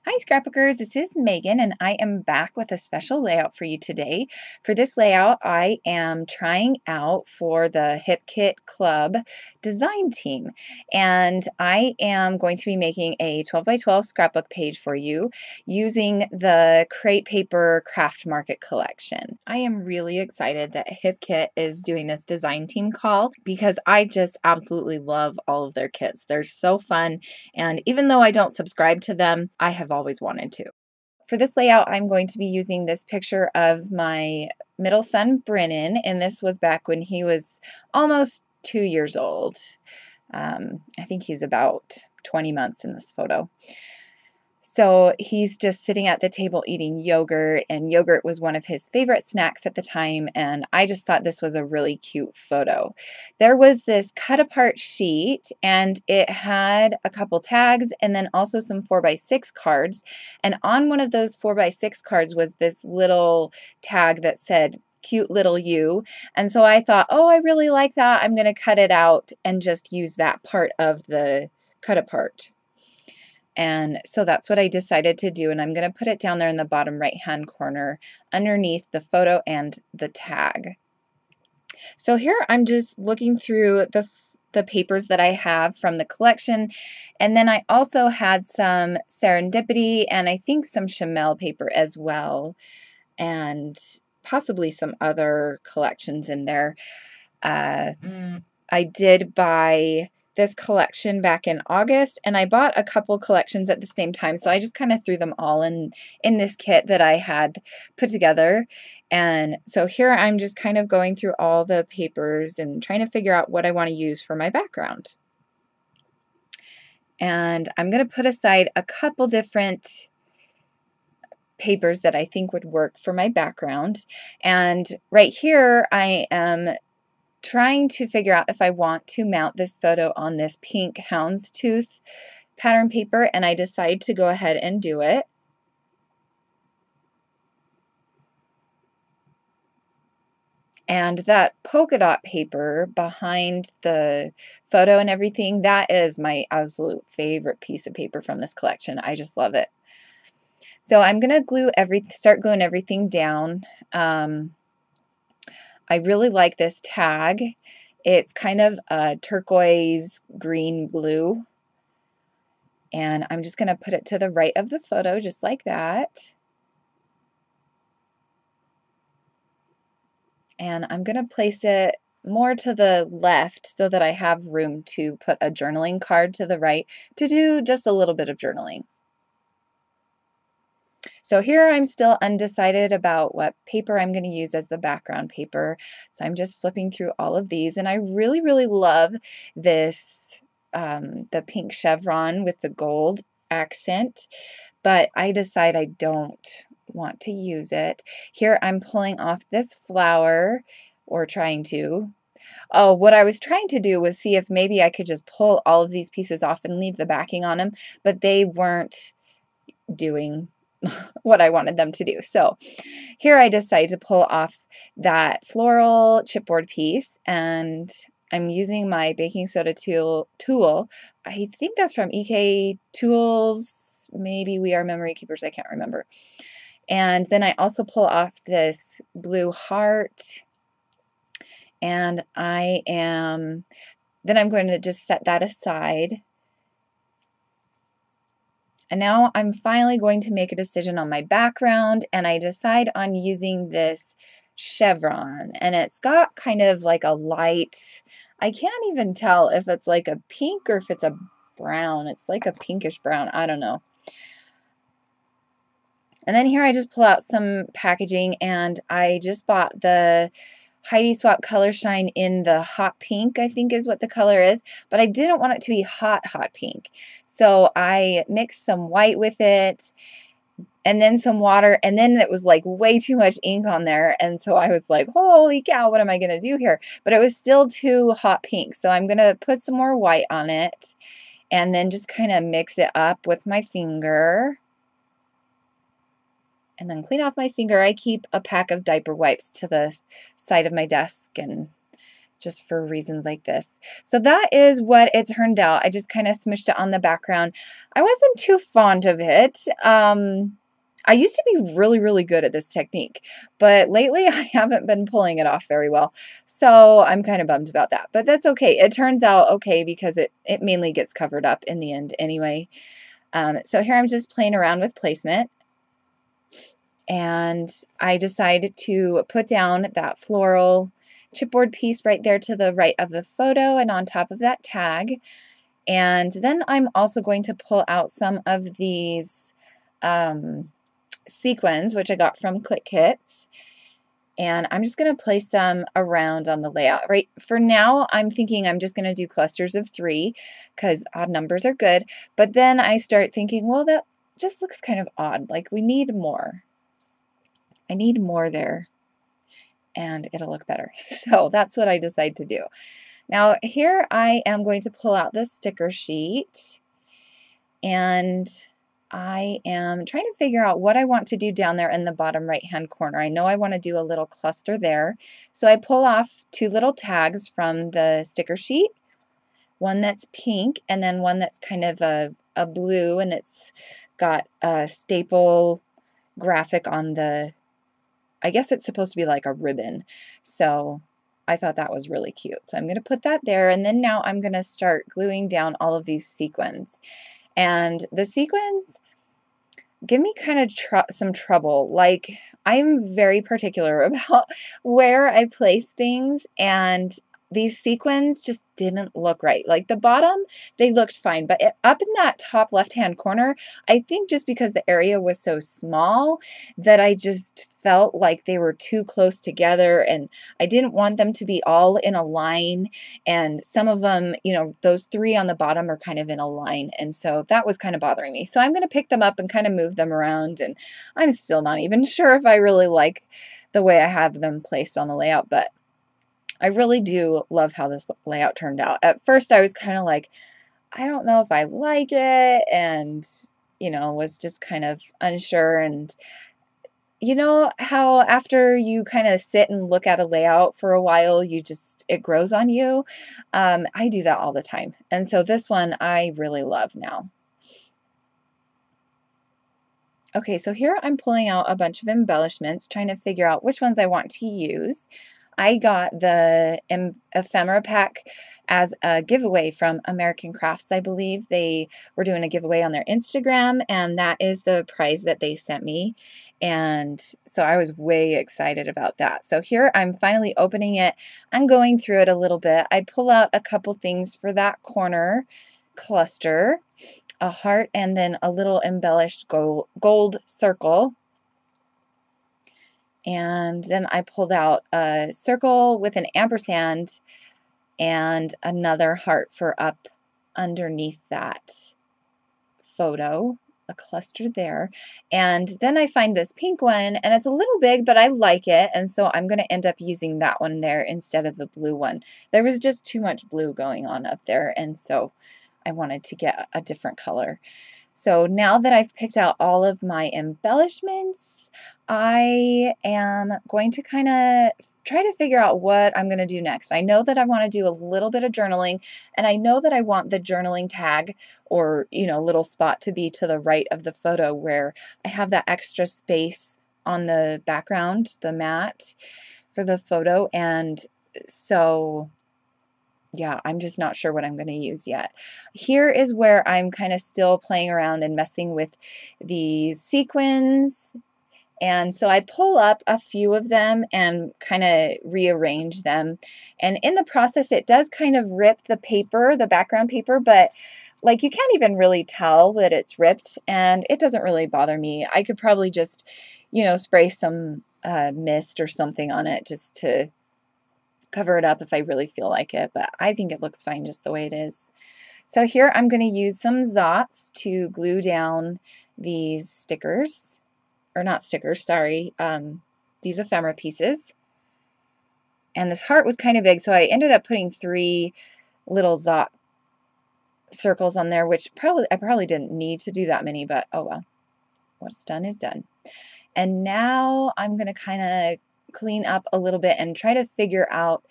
Hi Scrapbookers, this is Megan and I am back with a special layout for you today. For this layout, I am trying out for the Hip Kit Club design team, and I am going to be making a 12 by 12 scrapbook page for you using the Crate Paper Craft Market collection. I am really excited that Hip Kit is doing this design team call because I just absolutely love all of their kits. They're so fun, and even though I don't subscribe to them, I have always wanted to. For this layout, I'm going to be using this picture of my middle son, Brennan, and this was back when he was almost 2 years old. I think he's about 20 months in this photo. So he's just sitting at the table eating yogurt, and yogurt was one of his favorite snacks at the time, and I just thought this was a really cute photo. There was this cut apart sheet, and it had a couple tags and then also some 4x6 cards, and on one of those 4x6 cards was this little tag that said cute little you, and so I thought, oh, I really like that. I'm going to cut it out and just use that part of the cut apart. And so that's what I decided to do, and I'm going to put it down there in the bottom right hand corner underneath the photo and the tag. So here I'm just looking through the papers that I have from the collection, and then I also had some Serendipity and I think some Chamel paper as well, and possibly some other collections in there. I did buy this collection back in August, and I bought a couple collections at the same time, so I just kind of threw them all in this kit that I had put together. And so here I'm just kind of going through all the papers and trying to figure out what I want to use for my background. And I'm going to put aside a couple different papers that I think would work for my background. And right here I am trying to figure out if I want to mount this photo on this pink houndstooth pattern paper, and I decide to go ahead and do it. And that polka dot paper behind the photo and everything, that is my absolute favorite piece of paper from this collection. I just love it. So I'm going to start gluing everything down. I really like this tag. It's kind of a turquoise green blue. And I'm just going to put it to the right of the photo just like that. And I'm going to place it more to the left so that I have room to put a journaling card to the right to do just a little bit of journaling. So here I'm still undecided about what paper I'm going to use as the background paper. So I'm just flipping through all of these, and I really, really love this, the pink chevron with the gold accent, but I decide I don't want to use it. Here I'm pulling off this flower, or trying to. Oh, what I was trying to do was see if maybe I could just pull all of these pieces off and leave the backing on them, but they weren't doing what I wanted them to do. So here I decided to pull off that floral chipboard piece, and I'm using my baking soda tool. I think that's from EK Tools. Maybe We Are Memory Keepers. I can't remember. And then I also pull off this blue heart, and then I'm going to just set that aside. And now I'm finally going to make a decision on my background, and I decide on using this chevron, and it's got kind of like a light, I can't even tell if it's like a pink or if it's a brown. It's like a pinkish brown, I don't know. And then here I just pull out some packaging, and I just bought the Heidi Swap Color Shine in the hot pink, I think is what the color is, but I didn't want it to be hot pink. So I mixed some white with it and then some water, and then it was like way too much ink on there, and so I was like, holy cow, what am I going to do here? But it was still too hot pink, so I'm going to put some more white on it and then just kind of mix it up with my finger. And then clean off my finger. I keep a pack of diaper wipes to the side of my desk and just for reasons like this. So that is what it turned out. I just kind of smushed it on the background. I wasn't too fond of it. I used to be really, really good at this technique, but lately I haven't been pulling it off very well. So I'm kind of bummed about that, but that's okay. It turns out okay because it mainly gets covered up in the end anyway. So here I'm just playing around with placement, and I decided to put down that floral chipboard piece right there to the right of the photo and on top of that tag. And then I'm also going to pull out some of these sequins, which I got from Click Kits, and I'm just going to place them around on the layout. Right for now, I'm thinking I'm just going to do clusters of 3 because odd numbers are good, but then I start thinking, well, that just looks kind of odd. Like, we need more. I need more there, and it'll look better. So that's what I decide to do. Now here I am going to pull out this sticker sheet, and I am trying to figure out what I want to do down there in the bottom right hand corner. I know I want to do a little cluster there. So I pull off 2 little tags from the sticker sheet, one that's pink and then one that's kind of a blue, and it's got a staple graphic on the, I guess it's supposed to be like a ribbon. So I thought that was really cute. So I'm going to put that there, and then now I'm going to start gluing down all of these sequins. And the sequins give me kind of some trouble. Like, I'm very particular about where I place things, and these sequins just didn't look right. Like the bottom, they looked fine, but up in that top left-hand corner, I think just because the area was so small that I just felt like they were too close together, and I didn't want them to be all in a line, and some of them, you know, those 3 on the bottom are kind of in a line, and so that was kind of bothering me. So I'm going to pick them up and kind of move them around, and I'm still not even sure if I really like the way I have them placed on the layout, but I really do love how this layout turned out. At first, I was kind of like, I don't know if I like it, and, you know, was just kind of unsure. And you know how after you kind of sit and look at a layout for a while, it grows on you? I do that all the time. And so this one I really love now. Okay, so here I'm pulling out a bunch of embellishments, trying to figure out which ones I want to use. I got the ephemera pack as a giveaway from American Crafts, I believe. They were doing a giveaway on their Instagram, and that is the prize that they sent me. And so I was way excited about that. So here I'm finally opening it. I'm going through it a little bit. I pull out a couple things for that corner cluster, a heart, and then a little embellished gold circle. And then I pulled out a circle with an ampersand and another heart for up underneath that photo, a cluster there. And then I find this pink one, and it's a little big, but I like it, and so I'm going to end up using that one there instead of the blue one. There was just too much blue going on up there, and so I wanted to get a different color. So now that I've picked out all of my embellishments, I am going to kind of try to figure out what I'm going to do next. I know that I want to do a little bit of journaling, and I know that I want the journaling tag or, you know, little spot to be to the right of the photo where I have that extra space on the background, the mat for the photo. And so yeah, I'm just not sure what I'm going to use yet. Here is where I'm kind of still playing around and messing with these sequins. And so I pull up a few of them and kind of rearrange them. And in the process, it does kind of rip the paper, the background paper, but like you can't even really tell that it's ripped, and it doesn't really bother me. I could probably just, you know, spray some mist or something on it just to cover it up if I really feel like it, but I think it looks fine just the way it is. So here I'm going to use some Zots to glue down these stickers, or not stickers, sorry, these ephemera pieces. And this heart was kind of big, so I ended up putting 3 little Zot circles on there, which I probably didn't need to do that many, but oh well, what's done is done. And now I'm going to kind of clean up a little bit and try to figure out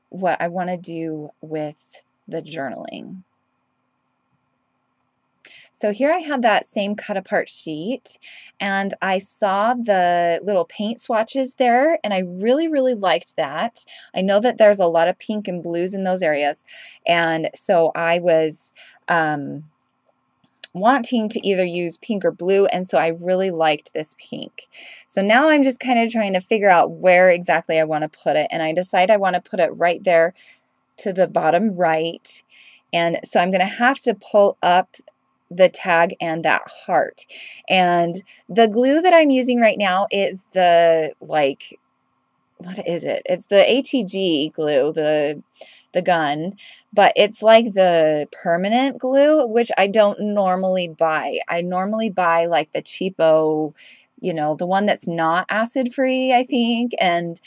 what I want to do with the journaling. So here I had that same cut apart sheet, and I saw the little paint swatches there, and I really, really liked that. I know that there's a lot of pink and blues in those areas, and so I was wanting to either use pink or blue, and so I really liked this pink. So now I'm just kind of trying to figure out where exactly I want to put it, and I decide I want to put it right there to the bottom right, and so I'm going to have to pull up the tag and that heart. And the glue that I'm using right now is the, like, what is it? It's the ATG glue, the gun, but it's like the permanent glue, which I don't normally buy. I normally buy like the cheapo, you know, the one that's not acid free, I think, and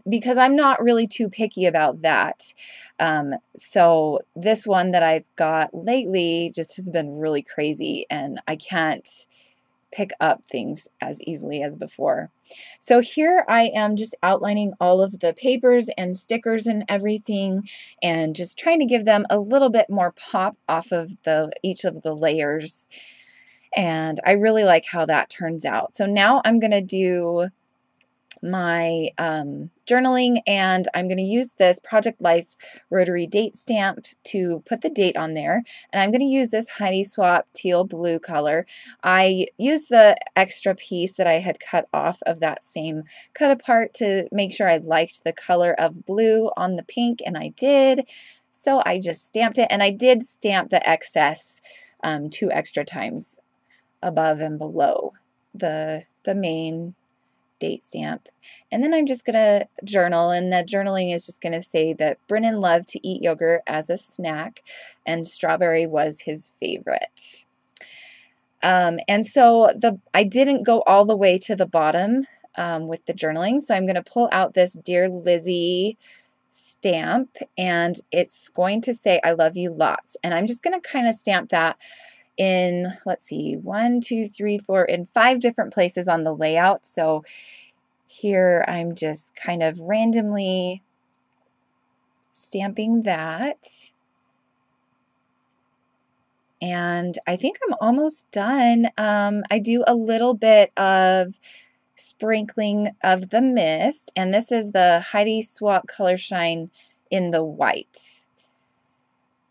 because I'm not really too picky about that. So this one that I've got lately just has been really crazy, and I can't pick up things as easily as before. So here I am just outlining all of the papers and stickers and everything, and just trying to give them a little bit more pop off of each of the layers. And I really like how that turns out. So now I'm going to do my journaling, and I'm going to use this Project Life rotary date stamp to put the date on there, and I'm going to use this Heidi Swap teal blue color. I used the extra piece that I had cut off of that same cut apart to make sure I liked the color of blue on the pink, and I did. So I just stamped it, and I did stamp the excess 2 extra times above and below the main date stamp. And then I'm just going to journal, and the journaling is just going to say that Brennan loved to eat yogurt as a snack, and strawberry was his favorite. And so I didn't go all the way to the bottom with the journaling, so I'm going to pull out this Dear Lizzie stamp, and it's going to say I love you lots, and I'm just going to kind of stamp that in, let's see, 1, 2, 3, 4, in 5 different places on the layout. So here I'm just kind of randomly stamping that. And I think I'm almost done. I do a little bit of sprinkling of the mist, and this is the Heidi Swap Color Shine in the white.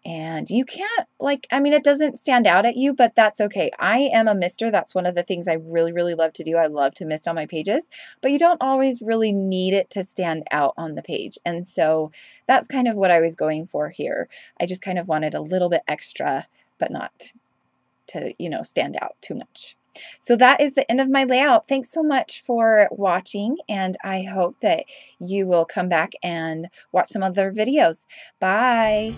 And you can't, like, I mean, it doesn't stand out at you, but that's okay. I am a mister. That's one of the things I really, really love to do. I love to mist on my pages, but you don't always really need it to stand out on the page. And so that's kind of what I was going for here. I just kind of wanted a little bit extra, but not to, you know, stand out too much. So that is the end of my layout. Thanks so much for watching, and I hope that you will come back and watch some other videos. Bye.